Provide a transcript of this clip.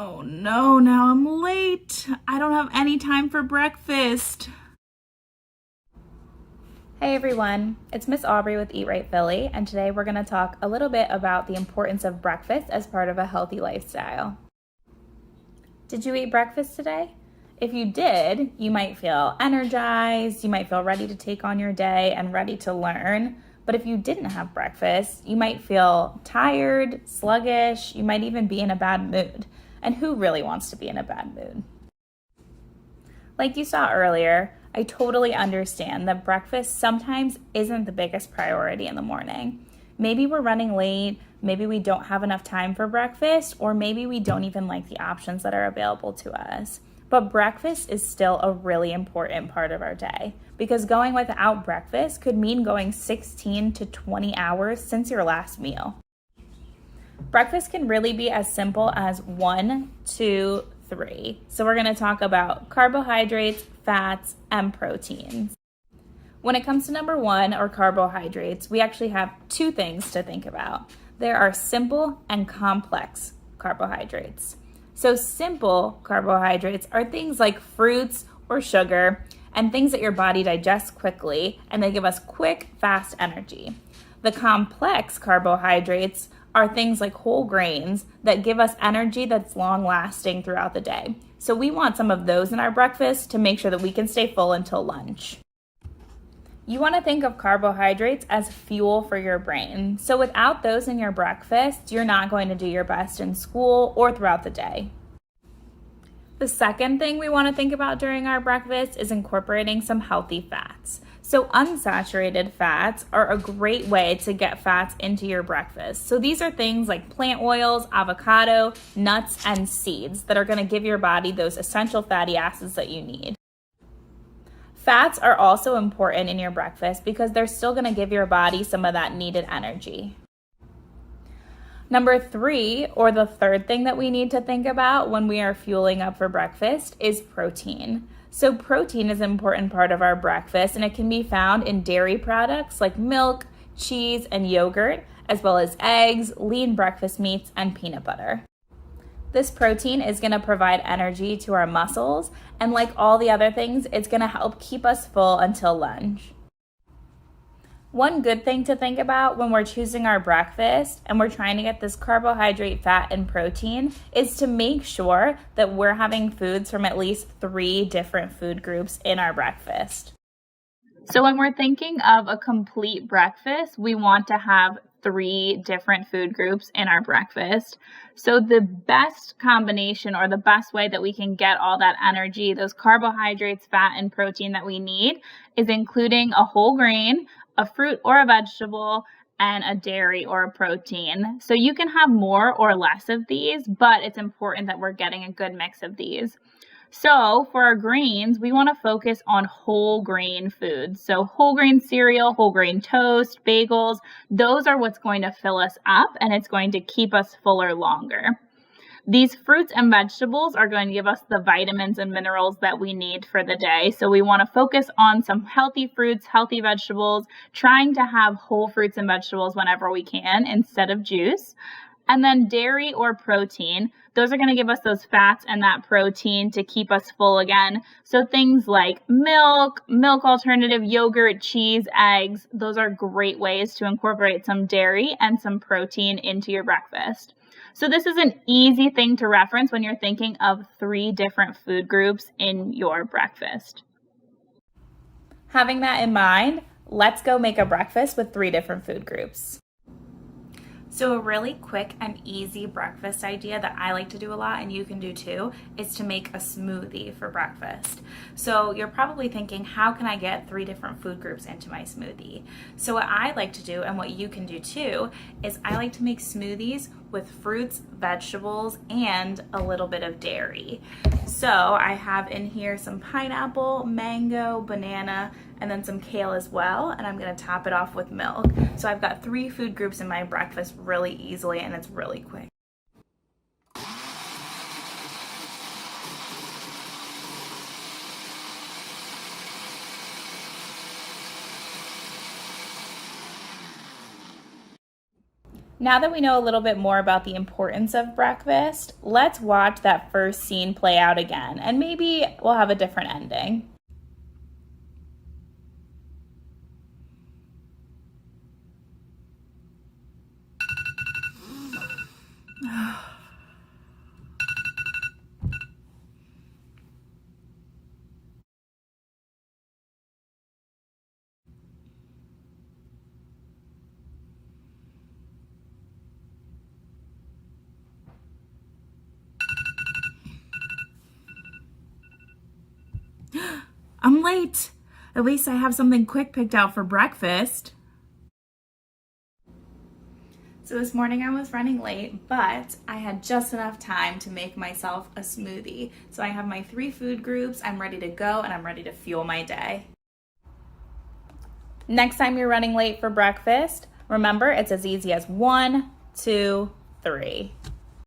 Oh no, now I'm late. I don't have any time for breakfast. Hey everyone, it's Miss Aubrey with Eat Right Philly, and today we're going to talk a little bit about the importance of breakfast as part of a healthy lifestyle. Did you eat breakfast today? If you did, you might feel energized, you might feel ready to take on your day and ready to learn. But if you didn't have breakfast, you might feel tired, sluggish, you might even be in a bad mood. And who really wants to be in a bad mood? Like you saw earlier, I totally understand that breakfast sometimes isn't the biggest priority in the morning. Maybe we're running late, maybe we don't have enough time for breakfast, or maybe we don't even like the options that are available to us. But breakfast is still a really important part of our day because going without breakfast could mean going 16 to 20 hours since your last meal. Breakfast can really be as simple as 1, 2, 3. So we're going to talk about carbohydrates, fats, and proteins. When it comes to number 1, or carbohydrates, we actually have 2 things to think about. There are simple and complex carbohydrates. So simple carbohydrates are things like fruits or sugar and things that your body digests quickly, and they give us quick, fast energy. The complex carbohydrates are things like whole grains that give us energy that's long-lasting throughout the day. So we want some of those in our breakfast to make sure that we can stay full until lunch. You want to think of carbohydrates as fuel for your brain. So without those in your breakfast, you're not going to do your best in school or throughout the day. The second thing we want to think about during our breakfast is incorporating some healthy fats. So unsaturated fats are a great way to get fats into your breakfast. So these are things like plant oils, avocado, nuts, and seeds that are going to give your body those essential fatty acids that you need. Fats are also important in your breakfast because they're still going to give your body some of that needed energy. Number 3, or the third thing that we need to think about when we are fueling up for breakfast, is protein. So protein is an important part of our breakfast, and it can be found in dairy products like milk, cheese, and yogurt, as well as eggs, lean breakfast meats, and peanut butter. This protein is going to provide energy to our muscles, and like all the other things, it's going to help keep us full until lunch. One good thing to think about when we're choosing our breakfast and we're trying to get this carbohydrate, fat, and protein is to make sure that we're having foods from at least 3 different food groups in our breakfast. So when we're thinking of a complete breakfast, we want to have 3 different food groups in our breakfast. So the best combination, or the best way that we can get all that energy, those carbohydrates, fat, and protein that we need, is including a whole grain, a fruit or a vegetable, and a dairy or a protein. So you can have more or less of these, but it's important that we're getting a good mix of these. So for our grains, we want to focus on whole grain foods. So whole grain cereal, whole grain toast, bagels, those are what's going to fill us up, and it's going to keep us fuller longer. These fruits and vegetables are going to give us the vitamins and minerals that we need for the day. So we want to focus on some healthy fruits, healthy vegetables, trying to have whole fruits and vegetables whenever we can instead of juice. And then dairy or protein, those are going to give us those fats and that protein to keep us full again. So things like milk alternative, yogurt, cheese, eggs, those are great ways to incorporate some dairy and some protein into your breakfast. So this is an easy thing to reference when you're thinking of 3 different food groups in your breakfast. Having that in mind, let's go make a breakfast with 3 different food groups. So a really quick and easy breakfast idea that I like to do a lot, and you can do too, is to make a smoothie for breakfast. So you're probably thinking, how can I get 3 different food groups into my smoothie? So what I like to do, and what you can do too, is I like to make smoothies with fruits, vegetables, and a little bit of dairy. So I have in here some pineapple, mango, banana, and then some kale as well, and I'm gonna top it off with milk. So I've got 3 food groups in my breakfast really easily, and it's really quick. Now that we know a little bit more about the importance of breakfast, let's watch that first scene play out again, and maybe we'll have a different ending. I'm late. At least I have something quick picked out for breakfast. So this morning I was running late, but I had just enough time to make myself a smoothie. So I have my 3 food groups, I'm ready to go, and I'm ready to fuel my day. Next time you're running late for breakfast, remember it's as easy as 1, 2, 3.